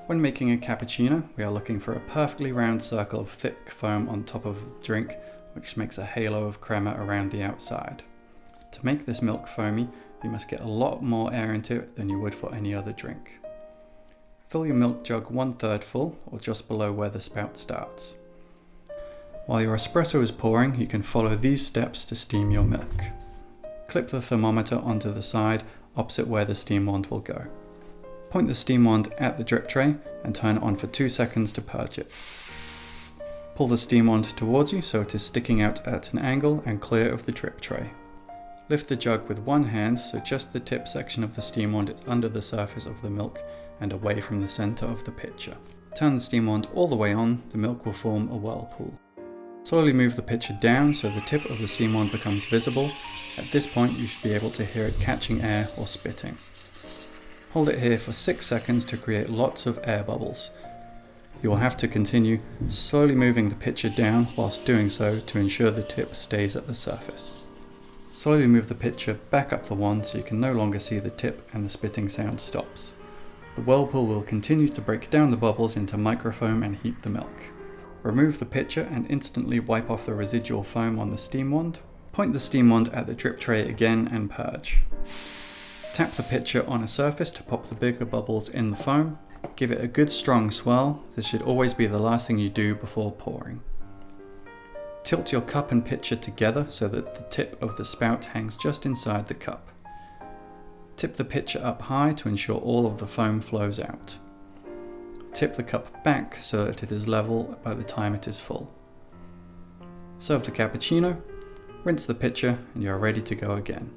When making a cappuccino, we are looking for a perfectly round circle of thick foam on top of the drink, which makes a halo of crema around the outside. To make this milk foamy, you must get a lot more air into it than you would for any other drink. Fill your milk jug 1/3 full, or just below where the spout starts. While your espresso is pouring, you can follow these steps to steam your milk. Clip the thermometer onto the side opposite where the steam wand will go. Point the steam wand at the drip tray and turn it on for 2 seconds to purge it. Pull the steam wand towards you so it is sticking out at an angle and clear of the drip tray. Lift the jug with one hand so just the tip section of the steam wand is under the surface of the milk and away from the center of the pitcher. Turn the steam wand all the way on, the milk will form a whirlpool. Slowly move the pitcher down so the tip of the steam wand becomes visible. At this point you should be able to hear it catching air or spitting. Hold it here for 6 seconds to create lots of air bubbles. You will have to continue slowly moving the pitcher down whilst doing so to ensure the tip stays at the surface. Slowly move the pitcher back up the wand so you can no longer see the tip and the spitting sound stops. The whirlpool will continue to break down the bubbles into microfoam and heat the milk. Remove the pitcher and instantly wipe off the residual foam on the steam wand. Point the steam wand at the drip tray again and purge. Tap the pitcher on a surface to pop the bigger bubbles in the foam. Give it a good strong swirl. This should always be the last thing you do before pouring. Tilt your cup and pitcher together so that the tip of the spout hangs just inside the cup. Tip the pitcher up high to ensure all of the foam flows out. Tip the cup back so that it is level by the time it is full. Serve the cappuccino, rinse the pitcher, and you are ready to go again.